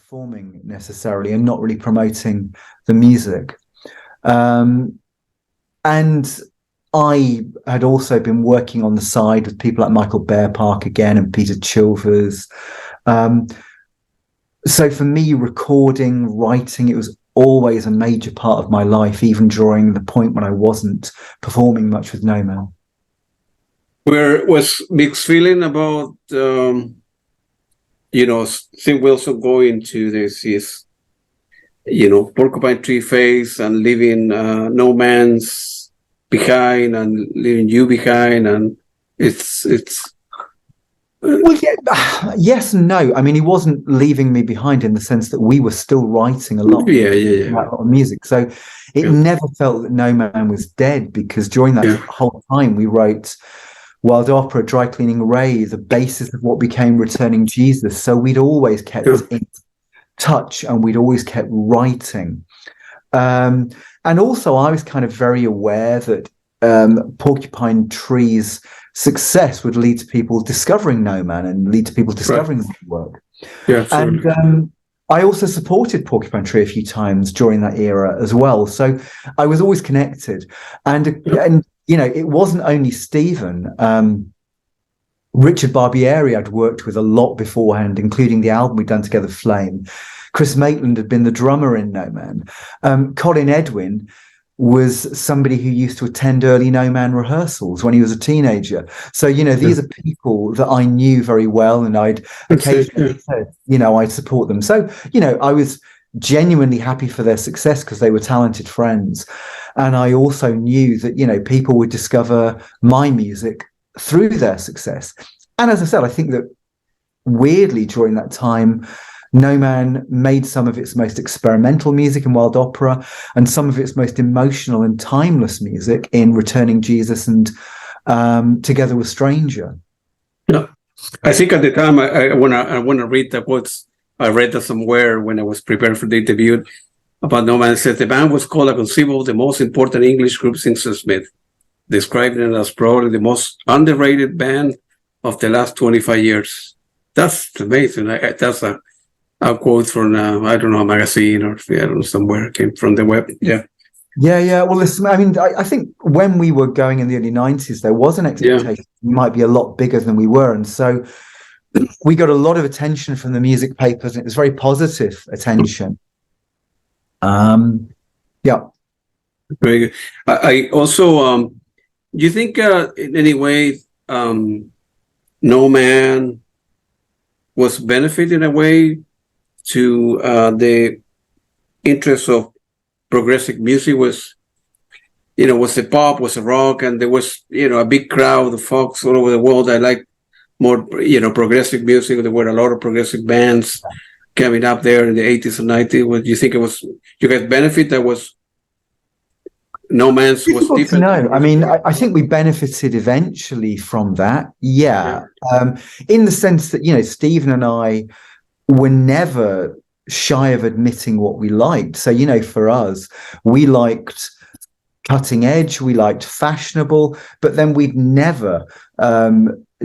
performing necessarily and not really promoting the music. And I had also been working on the side with people like Michael Bearpark again and Peter Chilvers. So for me, recording, writing, it was always a major part of my life, even during the point when I wasn't performing much with No Man. Where was mixed feeling about, Tim Wilson going to this, Porcupine Tree phase and leaving No Man's behind and leaving you behind, and it's. Well, yeah, yes and no. I mean, he wasn't leaving me behind in the sense that we were still writing a lot, a lot of music. So it never felt that No Man was dead, because during that whole time we wrote Wild Opera, Dry Cleaning Ray, the basis of what became Returning Jesus. So we'd always kept in touch and we'd always kept writing. And also I was kind of very aware that Porcupine Tree's success would lead to people discovering No Man and lead to people discovering the work. Yeah, absolutely. And I also supported Porcupine Tree a few times during that era as well. So I was always connected. And it wasn't only Stephen. Richard Barbieri I'd worked with a lot beforehand, including the album we'd done together, Flame. Chris Maitland had been the drummer in No Man. Colin Edwin was somebody who used to attend early No Man rehearsals when he was a teenager. So, these are people that I knew very well, and I'd occasionally said, I'd support them. So, I was genuinely happy for their success because they were talented friends. And I also knew that, people would discover my music through their success. And as I said, I think that weirdly during that time, No Man made some of its most experimental music in Wild Opera and some of its most emotional and timeless music in Returning Jesus and Together with Stranger. Yeah, I think at the time I want to read the quotes. I read that somewhere when I was preparing for the interview about No Man. It says the band was called a conceivable the most important English group since Smith, describing it as probably the most underrated band of the last 25 years. That's amazing. That's a quote from I don't know, a magazine or somewhere. It came from the web. Yeah. Well, listen, I mean, I think when we were going in the early 90s, there was an expectation we might be a lot bigger than we were, and so we got a lot of attention from the music papers, and it was very positive attention. Very good. I also do you think in any way No Man was benefit in a way to the interest of progressive music? Was the pop, was the rock, and there was a big crowd of folks all over the world that like more progressive music. There were a lot of progressive bands coming up there in the 80s and 90s. What do you think it was? You guys benefit that was No Man's was different? No, I mean, I think we benefited eventually from that. In the sense that Stephen and I were never shy of admitting what we liked. So for us, we liked cutting edge, we liked fashionable, but then we'd never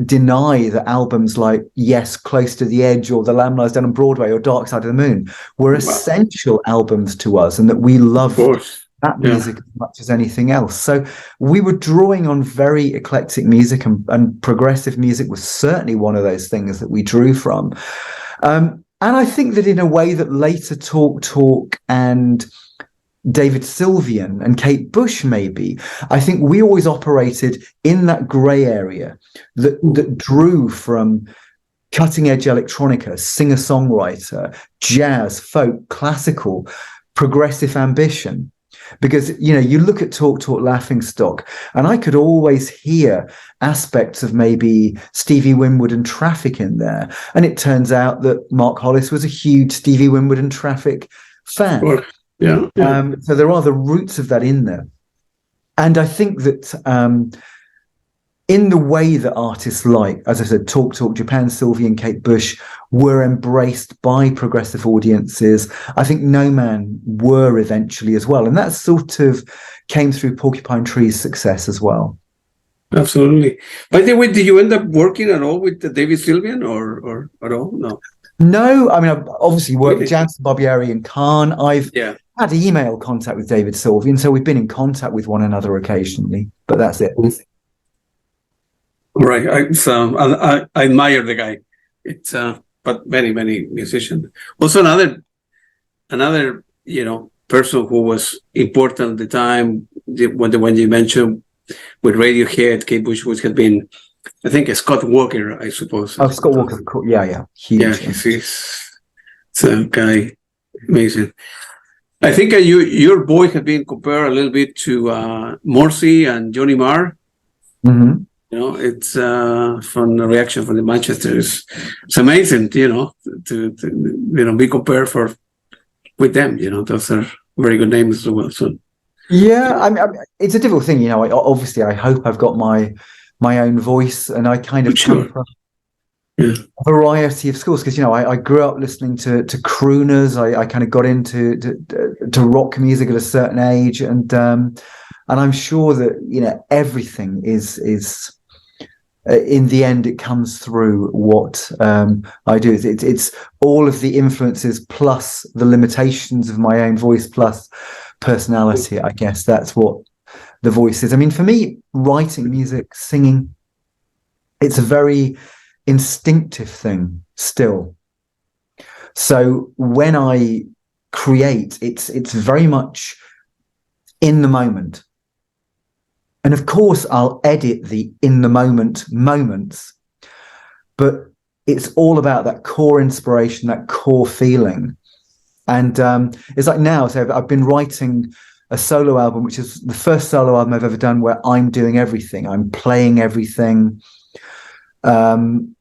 deny that albums like Yes, Close to the Edge or The Lamb Lies Down on Broadway or Dark Side of the Moon were essential albums to us, and that we loved that music as much as anything else. So we were drawing on very eclectic music, and progressive music was certainly one of those things that we drew from. And I think that in a way that later Talk and David Sylvian and Kate Bush, maybe, I think we always operated in that grey area that drew from cutting edge electronica, singer-songwriter, jazz, folk, classical, progressive ambition. Because, you look at Talk, Laughingstock, and I could always hear aspects of maybe Stevie Winwood and Traffic in there. And it turns out that Mark Hollis was a huge Stevie Winwood and Traffic fan. So there are the roots of that in there. And I think that in the way that artists like, as I said, Talk, Japan, Sylvie and Kate Bush were embraced by progressive audiences, I think No Man were eventually as well. And that sort of came through Porcupine Tree's success as well. Absolutely. By the way, did you end up working at all with David Sylvian or at all? No. No, I mean, I've obviously worked with Jansen, Barbieri and Khan. I've had email contact with David Sylvian, so we've been in contact with one another occasionally, but that's it. Right. I admire the guy. It's but many musicians. Also another person who was important at the time, when you mentioned with Radiohead, Kate Bush, which had been, I think, Scott Walker, I suppose. Oh, Scott Walker, huge. Yeah, he's a guy, amazing. I think your boy had been compared a little bit to Morrissey and Johnny Marr. Mm-hmm. It's from the reaction from the Manchester. It's amazing, to be compared with them. Those are very good names as well. So yeah, I mean, it's a difficult thing. Obviously, I hope I've got my own voice, and I kind of come from a variety of schools because I grew up listening to crooners. I kind of got into to rock music at a certain age, and I'm sure that everything is in the end it comes through what I do. It's all of the influences plus the limitations of my own voice plus personality. I guess that's what the voice is. I mean, for me, writing music, singing, it's a very instinctive thing still. So when I create, it's very much in the moment. And of course, I'll edit the in the moment moments, but it's all about that core inspiration, that core feeling. And it's like now, so I've been writing a solo album, which is the first solo album I've ever done where I'm doing everything. I'm playing everything, writing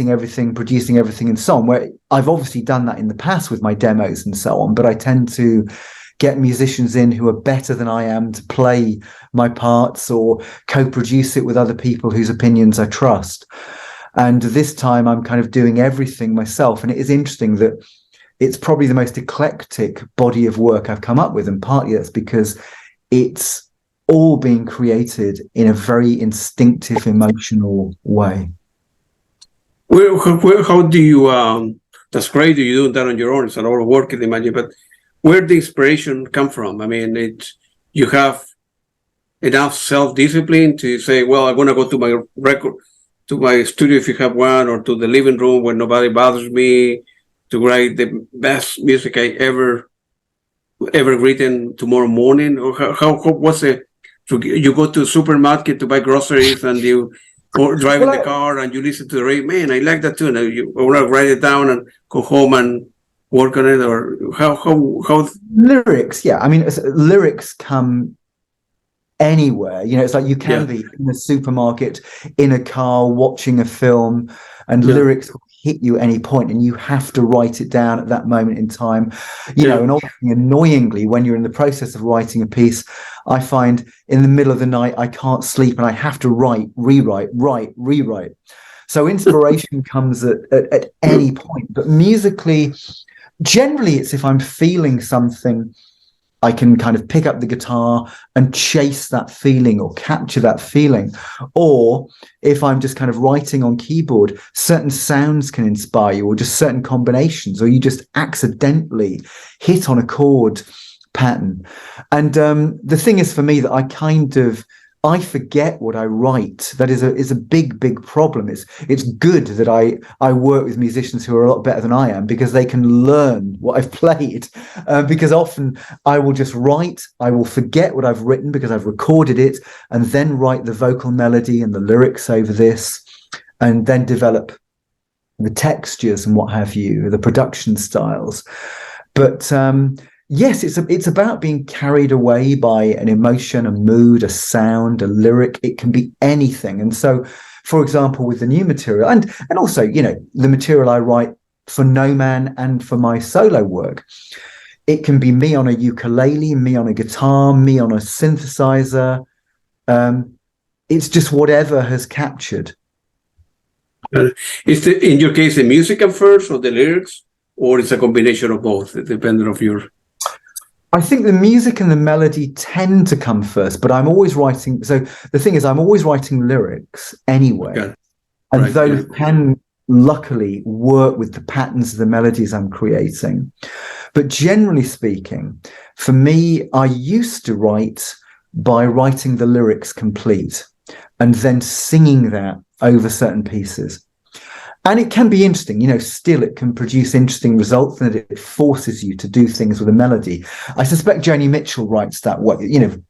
everything, producing everything, and so on, where I've obviously done that in the past with my demos and so on, but I tend to get musicians in who are better than I am to play my parts or co-produce it with other people whose opinions I trust. And this time I'm kind of doing everything myself. And it is interesting that it's probably the most eclectic body of work I've come up with. And partly that's because it's all being created in a very instinctive, emotional way. How do you, that's great that you do that on your own. It's a lot of work, I can imagine, but where did the inspiration come from? I mean, you have enough self-discipline to say, well, I'm going to go to my studio if you have one, or to the living room where nobody bothers me, to write the best music I ever written tomorrow morning? Or what's it? So you go to the supermarket to buy groceries and you drive in the car and you listen to the radio. Man, I like that tune. You want to write it down and go home and work on it, or how lyrics? Yeah, I mean, lyrics come anywhere. It's like you can be in a supermarket, in a car, watching a film, and lyrics will hit you at any point, and you have to write it down at that moment in time. And obviously, annoyingly, when you're in the process of writing a piece, I find in the middle of the night I can't sleep, and I have to rewrite. So inspiration comes at any point, but musically, generally, it's if I'm feeling something, I can kind of pick up the guitar and chase that feeling or capture that feeling. Or if I'm just kind of writing on keyboard, certain sounds can inspire you, or just certain combinations, or you just accidentally hit on a chord pattern. And the thing is for me that I forget what I write. That is a big problem. It's good that I work with musicians who are a lot better than I am, because they can learn what I've played. Because often I will just write, I will forget what I've written because I've recorded it, and then write the vocal melody and the lyrics over this, and then develop the textures and what have you, the production styles. But yes, it's about being carried away by an emotion, a mood, a sound, a lyric. It can be anything. And so, for example, with the new material, and also, the material I write for No Man and for my solo work, it can be me on a ukulele, me on a guitar, me on a synthesizer. It's just whatever has captured. Is in your case the music at first, or the lyrics, or it's a combination of both, depending on your... I think the music and the melody tend to come first, but I'm always writing. So the thing is, I'm always writing lyrics anyway. Okay. And those can luckily work with the patterns of the melodies I'm creating. But generally speaking, for me, I used to write by writing the lyrics complete and then singing that over certain pieces. And it can be interesting, still it can produce interesting results, and it forces you to do things with a melody. I suspect Joni Mitchell writes that way,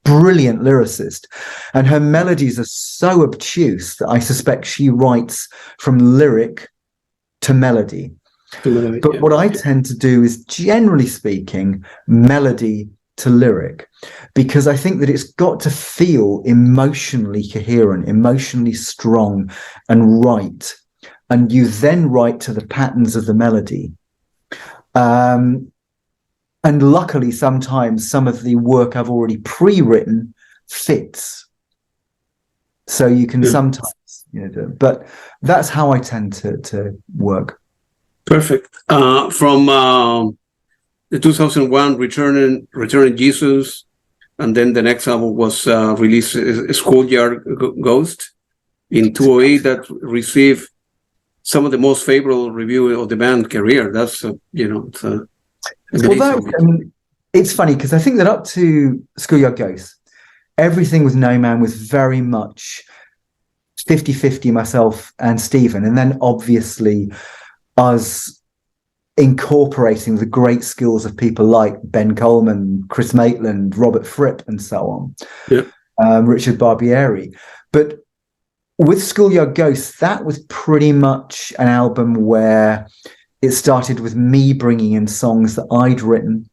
brilliant lyricist. And her melodies are so obtuse that I suspect she writes from lyric to melody. But what I tend to do is, generally speaking, melody to lyric, because I think that it's got to feel emotionally coherent, emotionally strong and right. And you then write to the patterns of the melody. And luckily, sometimes some of the work I've already pre-written fits. So you can sometimes, do it. But that's how I tend to work. Perfect. From the 2001 Returning Jesus, and then the next album was released, Schoolyard Ghosts, in 2008, that received some of the most favorable review of the band career. That's it's funny because I think that up to Schoolyard Ghosts, everything with No Man was very much 50-50, myself and Stephen, and then obviously us incorporating the great skills of people like Ben Coleman, Chris Maitland, Robert Fripp, and so on. Richard Barbieri. But with Schoolyard Ghosts, that was pretty much an album where it started with me bringing in songs that I'd written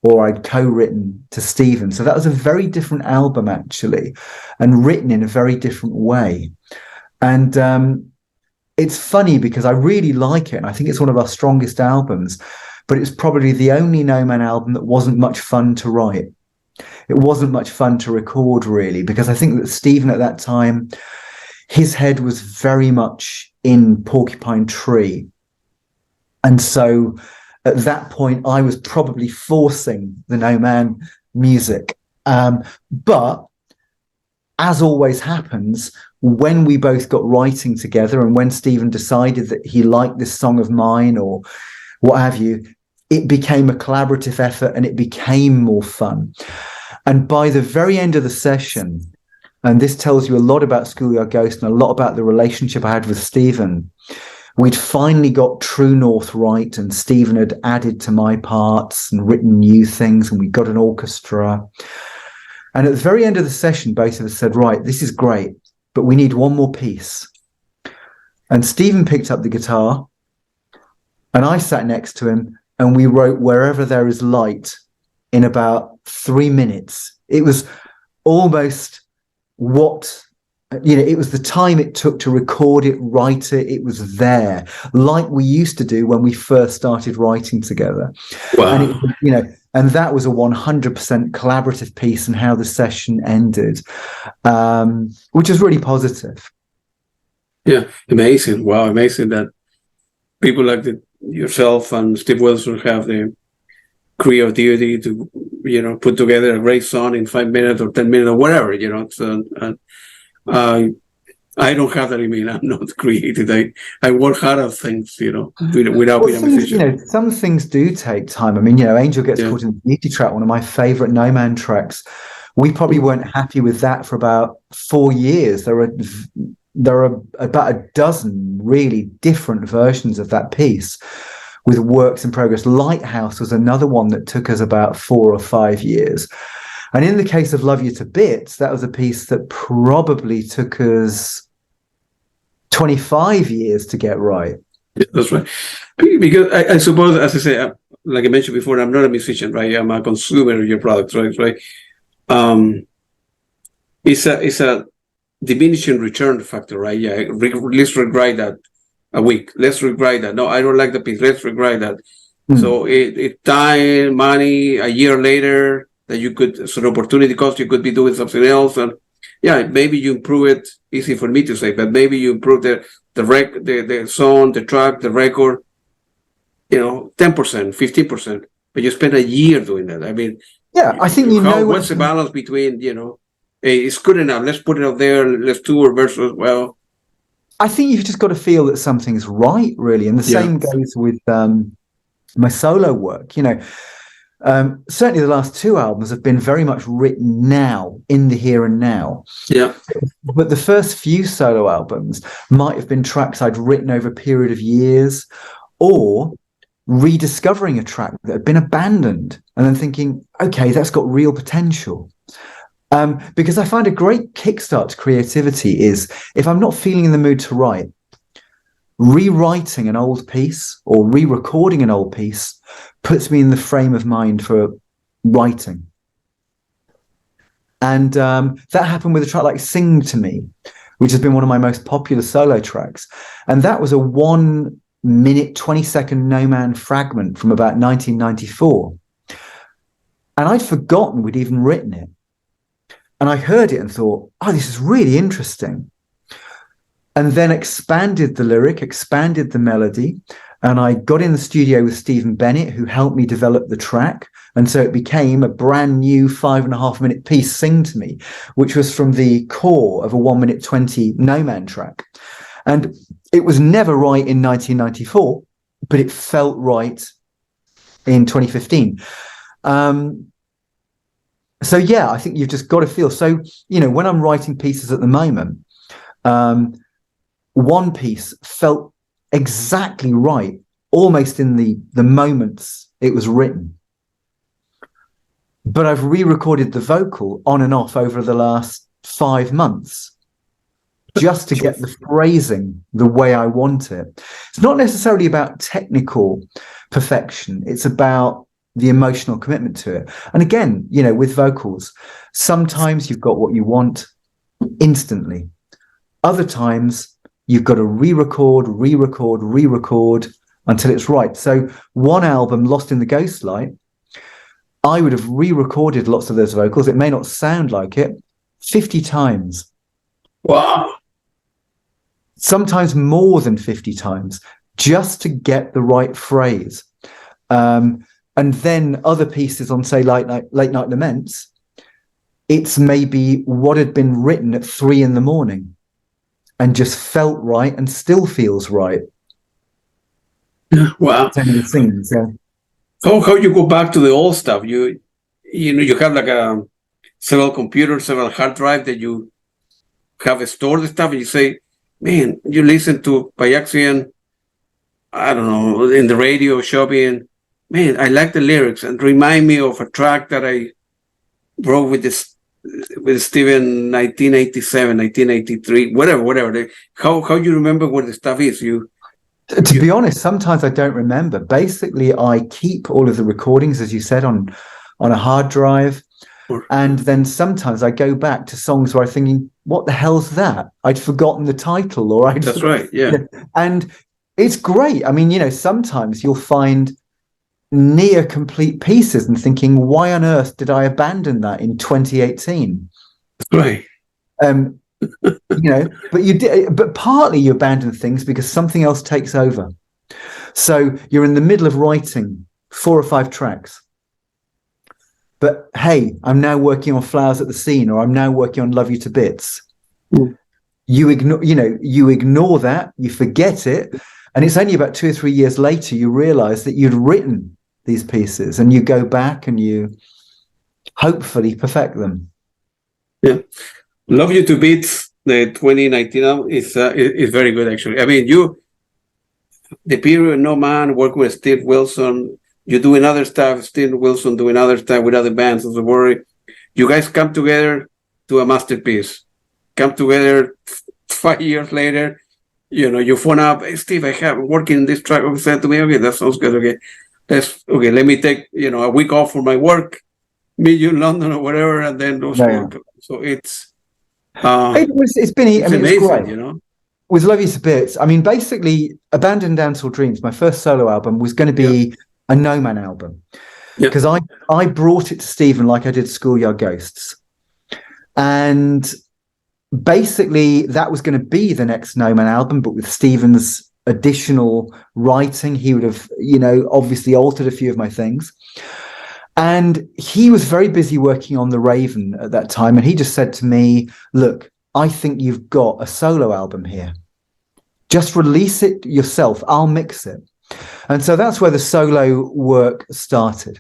or I'd co-written to Stephen. So that was a very different album, actually, and written in a very different way. And it's funny because I really like it, and I think it's one of our strongest albums, but it's probably the only No Man album that wasn't much fun to write. It wasn't much fun to record, really, because I think that Stephen at that time, his head was very much in Porcupine Tree. And so at that point, I was probably forcing the No Man music. But as always happens, when we both got writing together and when Stephen decided that he liked this song of mine or what have you, it became a collaborative effort and it became more fun. And by the very end of the session, and this tells you a lot about Schoolyard Ghost and a lot about the relationship I had with Stephen, we'd finally got True North right, and Stephen had added to my parts and written new things, and we got an orchestra. And at the very end of the session, both of us said, right, this is great, but we need one more piece. And Stephen picked up the guitar, and I sat next to him, and we wrote Wherever There Is Light in about 3 minutes. It was almost it was the time it took to record it, write it. It was there, like we used to do when we first started writing together. Wow. And and that was a 100% collaborative piece, and how the session ended, which is really positive. Yeah, amazing. Wow, amazing that people like yourself and Steve Wilson have the creativity to, put together a great song in 5 minutes or 10 minutes or whatever, So, I don't have that in me. I'm not creative. I work hard at things, without being a musician. Some things do take time. I mean, Angel Gets Caught in the Beauty track, one of my favorite No Man tracks. We probably weren't happy with that for about 4 years. There are about a dozen really different versions of that piece with works in progress. Lighthouse was another one that took us about 4 or 5 years. And in the case of Love You to Bits, that was a piece that probably took us 25 years to get right. Yeah, that's right. Because I suppose, as I say, like I mentioned before, I'm not a musician, right? I'm a consumer of your products, right? It's a diminishing return factor, right? Yeah, let's rewrite that a week. Let's rewrite that. No, I don't like the piece. Let's rewrite that. So it time, money, a year later, that you could, sort of opportunity cost, you could be doing something else. And yeah, maybe you improve it, easy for me to say, but maybe you improve the song, the track, the record, 10%, 15%, but you spend a year doing that. I mean, yeah, I think what's the balance between, hey, it's good enough, let's put it out there, let's tour versus, well, I think you've just got to feel that something's right, really. And the same goes with my solo work. Certainly the last two albums have been very much written now, in the here and now. Yeah. But the first few solo albums might have been tracks I'd written over a period of years, or rediscovering a track that had been abandoned and then thinking, okay, that's got real potential. Because I find a great kickstart to creativity is, if I'm not feeling in the mood to write, rewriting an old piece or re-recording an old piece puts me in the frame of mind for writing. And that happened with a track like Sing to Me, which has been one of my most popular solo tracks. And that was a 1 minute, 20-second No Man fragment from about 1994. And I'd forgotten we'd even written it. And I heard it and thought, oh, this is really interesting. And then expanded the lyric, expanded the melody. And I got in the studio with Stephen Bennett, who helped me develop the track. And so it became a brand new 5.5 minute piece, Sing to Me, which was from the core of a 1 minute 20 No Man track. And it was never right in 1994, but it felt right in 2015. So, yeah, I think you've just got to feel. So, when I'm writing pieces at the moment, one piece felt exactly right, almost in the moments it was written. But I've re-recorded the vocal on and off over the last 5 months just to get the phrasing the way I want it. It's not necessarily about technical perfection. It's about the emotional commitment to it. And again, with vocals, sometimes you've got what you want instantly. Other times you've got to re-record until it's right. So one album, Lost in the Ghostlight, I would have re-recorded lots of those vocals. It may not sound like it, 50 times. Wow. Sometimes more than 50 times, just to get the right phrase. And then other pieces on, say, Late Night Laments, it's maybe what had been written at 3 a.m. and just felt right and still feels right. Wow. Things, yeah. How you go back to the old stuff? You have like several computers, several hard drive that you have stored the stuff, and you say, man, you listen to by accident, I don't know, in the radio shopping, man, I like the lyrics and remind me of a track that I wrote with Steven 1987, 1983, whatever. How you remember what the stuff is? To be honest, sometimes I don't remember. Basically, I keep all of the recordings, as you said, on a hard drive. And then sometimes I go back to songs where I'm thinking, what the hell's that? I'd forgotten the title, or That's right, yeah. And it's great. I mean, sometimes you'll find near complete pieces and thinking, why on earth did I abandon that in 2018? That's right. But you did, but partly you abandon things because something else takes over. So you're in the middle of writing 4 or 5 tracks, but hey, I'm now working on Flowers at the Scene, or I'm now working on Love You to Bits. You ignore that, you forget it, and it's only about 2 or 3 years later you realize that you'd written these pieces, and you go back and you hopefully perfect them. Yeah. Love You to Bits, the 2019 album, is very good, actually. I mean, the period No Man, work with Steve Wilson, you doing other stuff, Steve Wilson doing other stuff with other bands of the world. You guys come together to a masterpiece. Come together 5 years later, you phone up, hey, Steve, I have working in this track. You said to me, okay, that sounds good. Okay, let me take a week off for my work, meet you in London or whatever, and then those work. So it's amazing, it's great. With Love You to Bits, I mean, basically, Abandoned Dancehall Dreams, my first solo album, was going to be a No Man album, because I brought it to Stephen like I did Schoolyard Ghosts, and basically that was going to be the next No Man album, but with Stephen's additional writing. He would have, obviously altered a few of my things. And he was very busy working on The Raven at that time. And he just said to me, look, I think you've got a solo album here. just release it yourself. I'll mix it. And so that's where the solo work started.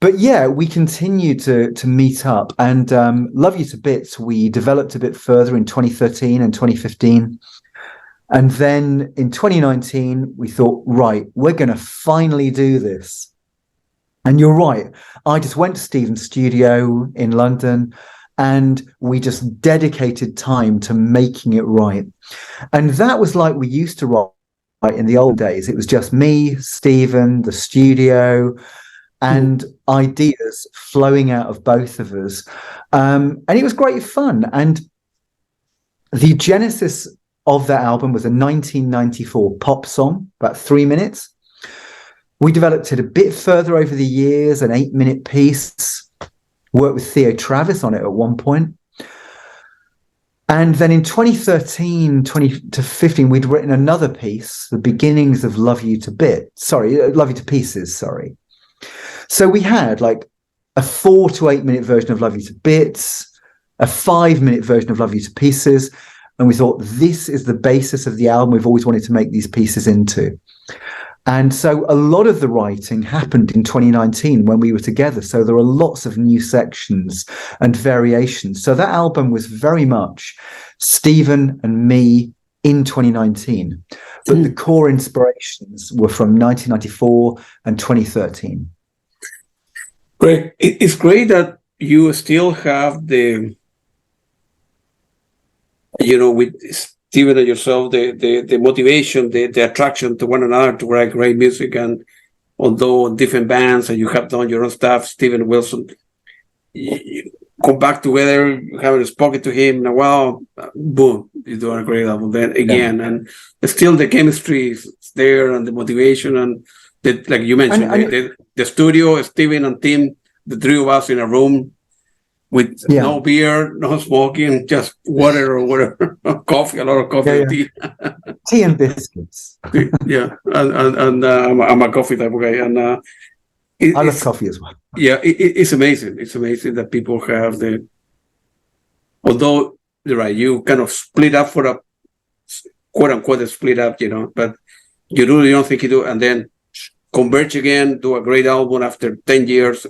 But yeah, we continued to meet up, and Love You to Bits, we developed a bit further in 2013 and 2015. And then in 2019, we thought, right, we're going to finally do this. And you're right. I just went to Stephen's studio in London, and we just dedicated time to making it right. And that was like we used to write in the old days. It was just me, Stephen, the studio, and ideas flowing out of both of us. And it was great fun. And the genesis of that album was a 1994 pop song, about 3 minutes. We developed it a bit further over the years, an 8-minute piece. Worked with Theo Travis on it at one point. And then in 2013, 2015, we'd written another piece, the beginnings of Love You to Pieces. So we had like a 4 to 8 minute version of Love You to Bits, a 5-minute version of Love You to Pieces. And we thought, this is the basis of the album we've always wanted to make these pieces into. And so a lot of the writing happened in 2019 when we were together. So there are lots of new sections and variations. So that album was very much Stephen and me in 2019. But the core inspirations were from 1994 and 2013. Great. It's great that you still have the, with Stephen and yourself, the motivation, the attraction to one another to write great music. And although different bands and you have done your own stuff, Stephen Wilson, you come back together, you haven't spoken to him in a while, boom, you're doing a great album then again. And still the chemistry is there and the motivation and like you mentioned, the studio, Stephen and Tim, the three of us in a room, with no beer, no smoking, just water or whatever, coffee, a lot of coffee, and tea. Tea and biscuits. And I'm a coffee type of guy. And I love coffee as well. Yeah, it's amazing. It's amazing that people have although, you're right, you kind of split up for a quote unquote split up, but you do your own thing you do, and then converge again, do a great album after 10 years,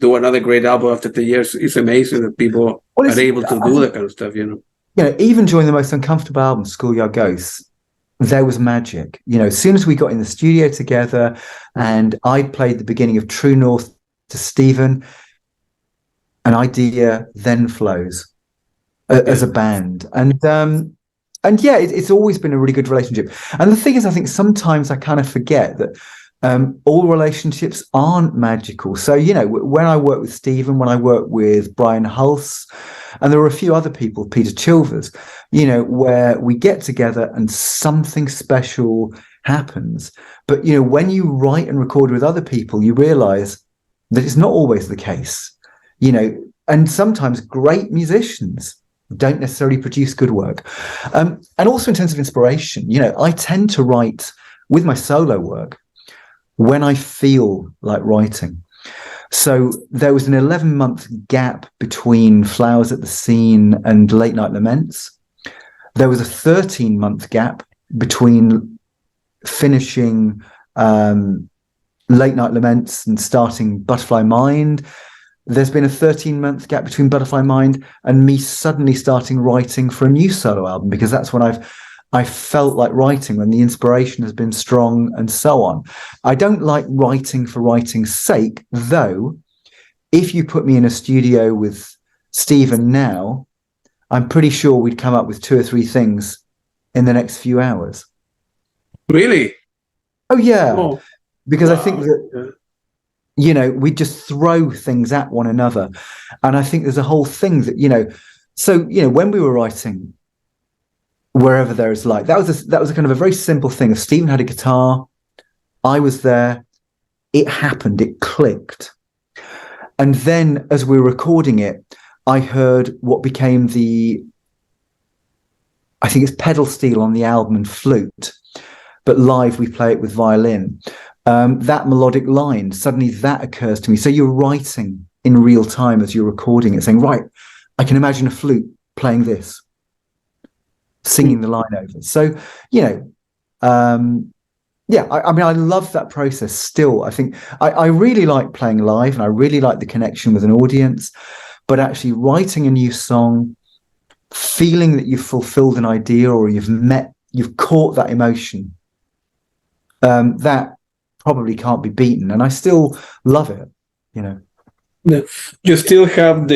do another great album after 10 years. It's amazing that people are able to do that kind of stuff, even during the most uncomfortable album, Schoolyard Ghosts, there was magic. As soon as we got in the studio together and I played the beginning of True North to Stephen, an idea then flows as a band. And it's always been a really good relationship. And the thing is, I think sometimes I kind of forget that all relationships aren't magical. So, when I work with Stephen, when I work with Brian Hulse, and there were a few other people, Peter Chilvers, where we get together and something special happens. But, when you write and record with other people, you realize that it's not always the case, and sometimes great musicians don't necessarily produce good work. And also in terms of inspiration, I tend to write with my solo work when I feel like writing. So there was an 11-month gap between Flowers at the Scene and Late Night Laments. There was a 13-month gap between finishing Late Night Laments and starting Butterfly Mind. There's been a 13-month gap between Butterfly Mind and me suddenly starting writing for a new solo album, because that's when I felt like writing, when the inspiration has been strong and so on. I don't like writing for writing's sake, though. If you put me in a studio with Stephen now, I'm pretty sure we'd come up with 2 or 3 things in the next few hours. Really? Oh, yeah. Because I think that, we just throw things at one another. And I think there's a whole thing that, when we were writing Wherever There Is Light, that was a kind of a very simple thing. If Stephen had a guitar, I was there, it happened, it clicked. And then as we were recording it, I heard what became I think it's pedal steel on the album and flute, but live we play it with violin. That melodic line, suddenly that occurs to me. So you're writing in real time as you're recording it, saying, right, I can imagine a flute playing this. singing the line over. So, yeah, I mean, I love that process still. I think I really like playing live, and I really like the connection with an audience, but actually writing a new song, feeling that you've fulfilled an idea or you've caught that emotion, that probably can't be beaten. And I still love it, Yeah. You still have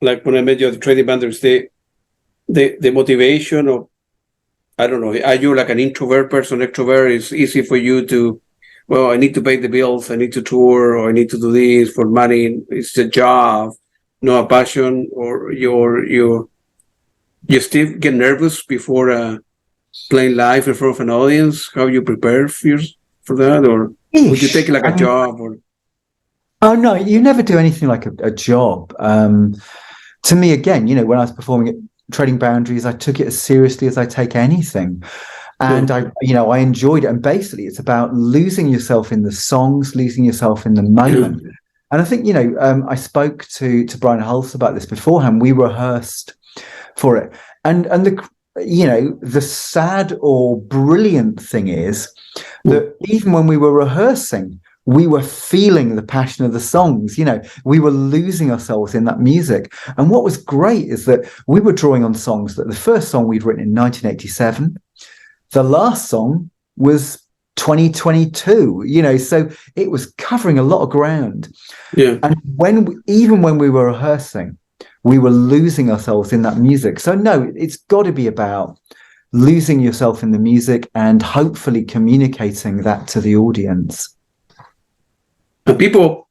like when I met you at the trading banders, the motivation of, I don't know, are you like an introvert person, extrovert? It's easy for you to, well, I need to pay the bills, I need to tour, or I need to do this for money. It's a job, not a passion, or you still get nervous before playing live in front of an audience? How you prepare for that, or would you take it like a job? Or oh no, you never do anything like a job. To me, again, when I was performing at Trading Boundaries, I took it as seriously as I take anything. And I enjoyed it. And basically it's about losing yourself in the songs, losing yourself in the moment. And I think, I spoke to Brian Hulse about this beforehand. We rehearsed for it. And the sad or brilliant thing is that even when we were rehearsing, we were feeling the passion of the songs. We were losing ourselves in that music. And what was great is that we were drawing on songs that the first song we'd written in 1987, the last song was 2022, so it was covering a lot of ground. Yeah. And even when we were rehearsing, we were losing ourselves in that music. So no, it's got to be about losing yourself in the music and hopefully communicating that to the audience. And people,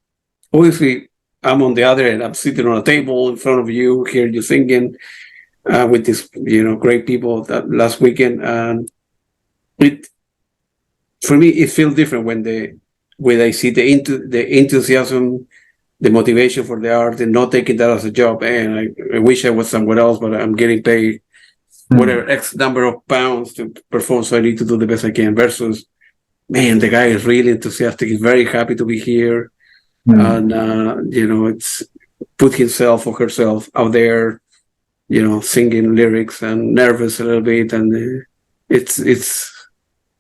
obviously, I'm on the other end. I'm sitting on a table in front of you, hear you singing with these, great people that last weekend. And for me, it feels different when I see the enthusiasm, the motivation for the art, and not taking that as a job. And I wish I was somewhere else, but I'm getting paid whatever X number of pounds to perform, so I need to do the best I can. Versus, man, the guy is really enthusiastic. He's very happy to be here. And, it's put himself or herself out there, singing lyrics and nervous a little bit. And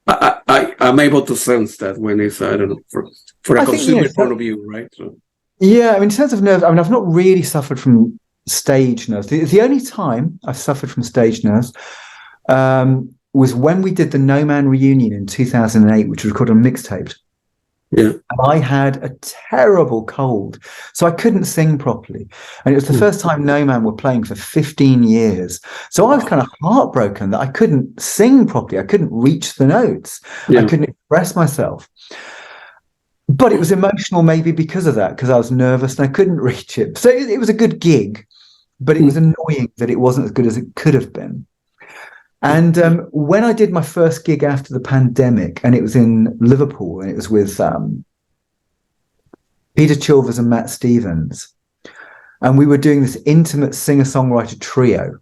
I'm able to sense that when it's, I don't know, for a consumer point of view, right? So. Yeah, I mean, in terms of nerves, I've not really suffered from stage nerves. The only time I've suffered from stage nerves was when we did the No Man reunion in 2008, which was recorded on mixtape. Yeah. And I had a terrible cold, so I couldn't sing properly. And it was the first time No Man were playing for 15 years. So I was kind of heartbroken that I couldn't sing properly. I couldn't reach the notes. I couldn't express myself. But it was emotional maybe because of that, because I was nervous and I couldn't reach it. So it was a good gig, but it was annoying that it wasn't as good as it could have been. And when I did my first gig after the pandemic, and it was in Liverpool, and it was with Peter Chilvers and Matt Stevens, and we were doing this intimate singer-songwriter trio.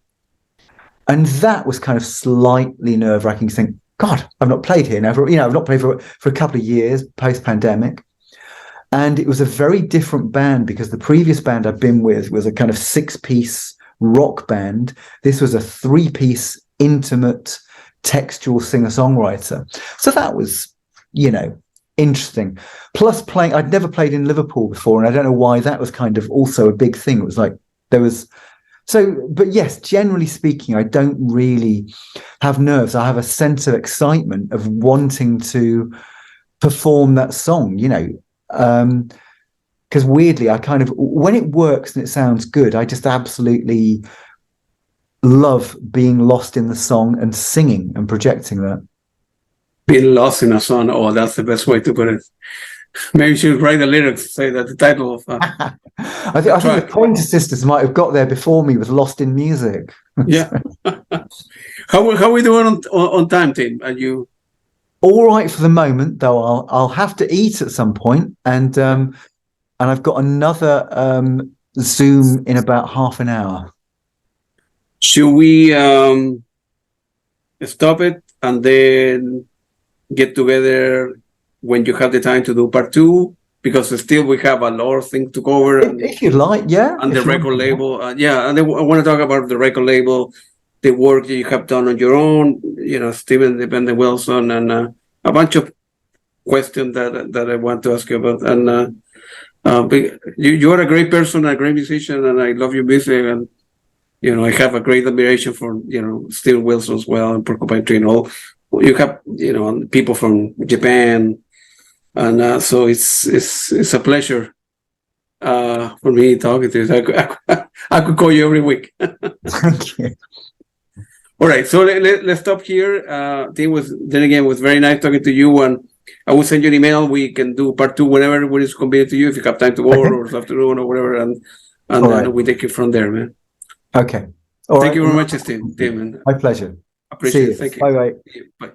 And that was kind of slightly nerve-wracking, saying, God, I've not played here now. I've not played for a couple of years post-pandemic. And it was a very different band, because the previous band I'd been with was a kind of 6-piece rock band. This was a 3-piece intimate textual singer-songwriter. So that was, interesting. Plus I'd never played in Liverpool before, and I don't know why that was kind of also a big thing. It was like but yes, generally speaking, I don't really have nerves. I have a sense of excitement of wanting to perform that song, because weirdly, I kind of, when it works and it sounds good, I just absolutely love being lost in the song and singing and projecting that. Being lost in a song. Oh, that's the best way to put it. Maybe you should write the lyrics, say that the title of I think the Pointer Sisters might have got there before me with Lost in Music. Yeah. How are we doing on time, Tim? Are you all right for the moment? Though I'll have to eat at some point, and I've got another Zoom in about half an hour. Should we stop it and then get together when you have the time to do part 2? Because still we have a lot of things to cover. If you'd like, yeah. And the record label. And then I want to talk about the record label, the work that you have done on your own, Stephen Wilson, and a bunch of questions that I want to ask you about. And you are a great person, a great musician, and I love your music. And I have a great admiration for Stephen Wilson as well, and Porcupine Tree and all. You have people from Japan, and so it's a pleasure for me talking to you. I could call you every week. Thank you. All right, so let's stop here. It was very nice talking to you, and I will send you an email. We can do part 2 whenever it is convenient to you, if you have time tomorrow or this afternoon or whatever, and then we take it from there, man. Okay. Thank you very much, Tim. My pleasure. Appreciate it. Thank you. Bye. Bye.